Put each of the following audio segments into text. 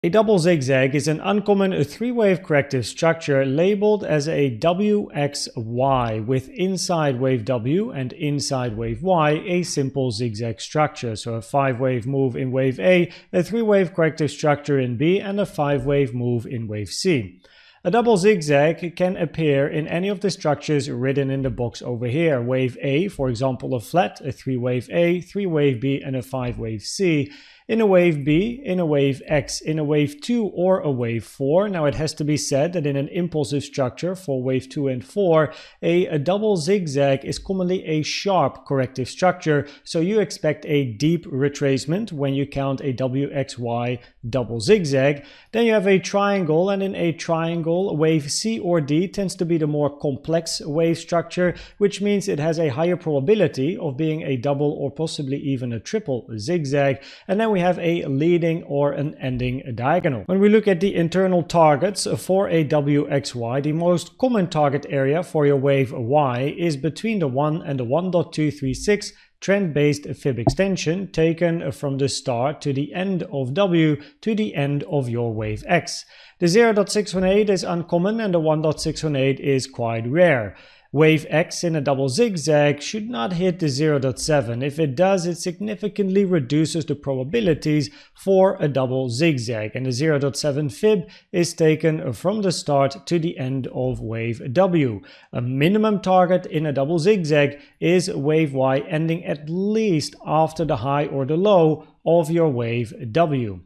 A double zigzag is an uncommon three-wave corrective structure labeled as a WXY with inside wave W and inside wave Y a simple zigzag structure. So a 5-wave move in wave A, a 3-wave corrective structure in B, and a 5-wave move in wave C. A double zigzag can appear in any of the structures written in the box over here. Wave A, for example, a flat, a 3-wave A, 3-wave B, and a 5-wave C. In a wave B, in a wave X, in a wave 2 or a wave 4. Now it has to be said that in an impulsive structure for wave 2 and 4, a double zigzag is commonly a sharp corrective structure, so you expect a deep retracement when you count a WXY double zigzag. Then you have a triangle, and in a triangle, wave C or D tends to be the more complex wave structure, which means it has a higher probability of being a double or possibly even a triple zigzag. And then we have a leading or an ending diagonal. When we look at the internal targets for a WXY, the most common target area for your wave Y is between the 1 and the 1.236 trend-based fib extension taken from the start to the end of W to the end of your wave X. The 0.618 is uncommon and the 1.618 is quite rare. Wave X in a double zigzag should not hit the 0.7. If it does, it significantly reduces the probabilities for a double zigzag, and the 0.7 fib is taken from the start to the end of wave W. A minimum target in a double zigzag is wave Y ending at least after the high or the low of your wave W.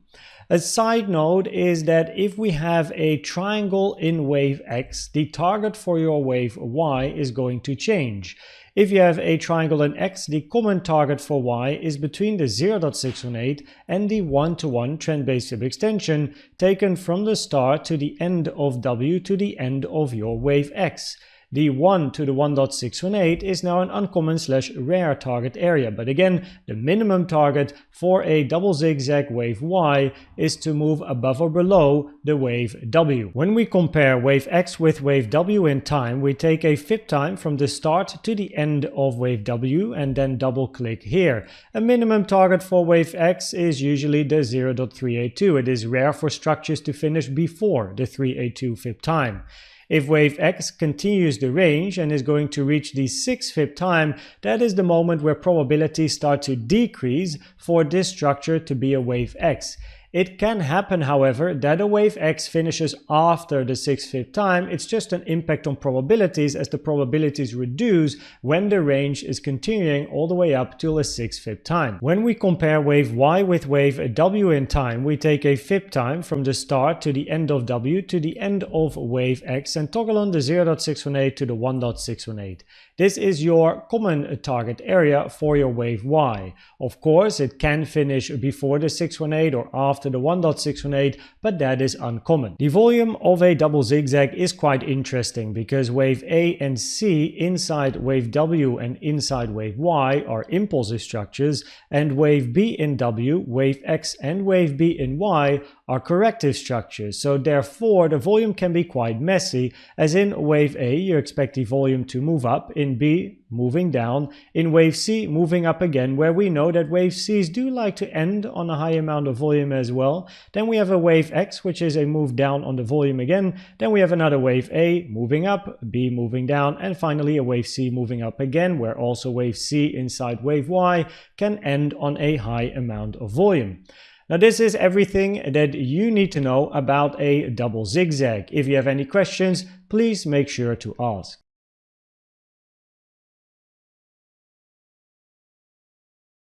A side note is that if we have a triangle in wave X, the target for your wave Y is going to change. If you have a triangle in X, the common target for Y is between the 0.618 and the 1-to-1 trend-based fib extension taken from the start to the end of W to the end of your wave X. The 1 to the 1.618 is now an uncommon/rare target area, but again, the minimum target for a double zigzag wave Y is to move above or below the wave W. When we compare wave X with wave W in time, we take a Fib-time from the start to the end of wave W and then double click here. A minimum target for wave X is usually the 0.382. It is rare for structures to finish before the 382 Fib-time. If wave X continues the range and is going to reach the 6 Fib-time, that is the moment where probabilities start to decrease for this structure to be a wave X. It can happen, however, that a wave X finishes after the 6 Fib-time. It's just an impact on probabilities as the probabilities reduce when the range is continuing all the way up till a 6 Fib-time. When we compare wave Y with wave W in time, we take a Fib-time from the start to the end of W to the end of wave X and toggle on the 0.618 to the 1.618. This is your common target area for your wave Y. Of course, it can finish before the 618 or after the 1.618, but that is uncommon. The volume of a double zigzag is quite interesting because wave A and C inside wave W and inside wave Y are impulsive structures, and wave B in W, wave X and wave B in Y are corrective structures. So therefore the volume can be quite messy, as in wave A you expect the volume to move up, in B moving down, in wave C moving up again, where we know that wave C's do like to end on a high amount of volume as well. Then we have a wave X, which is a move down on the volume again. Then we have another wave A moving up, B moving down, and finally a wave C moving up again, where also wave C inside wave Y can end on a high amount of volume. Now this is everything that you need to know about a double zigzag. If you have any questions, please make sure to ask.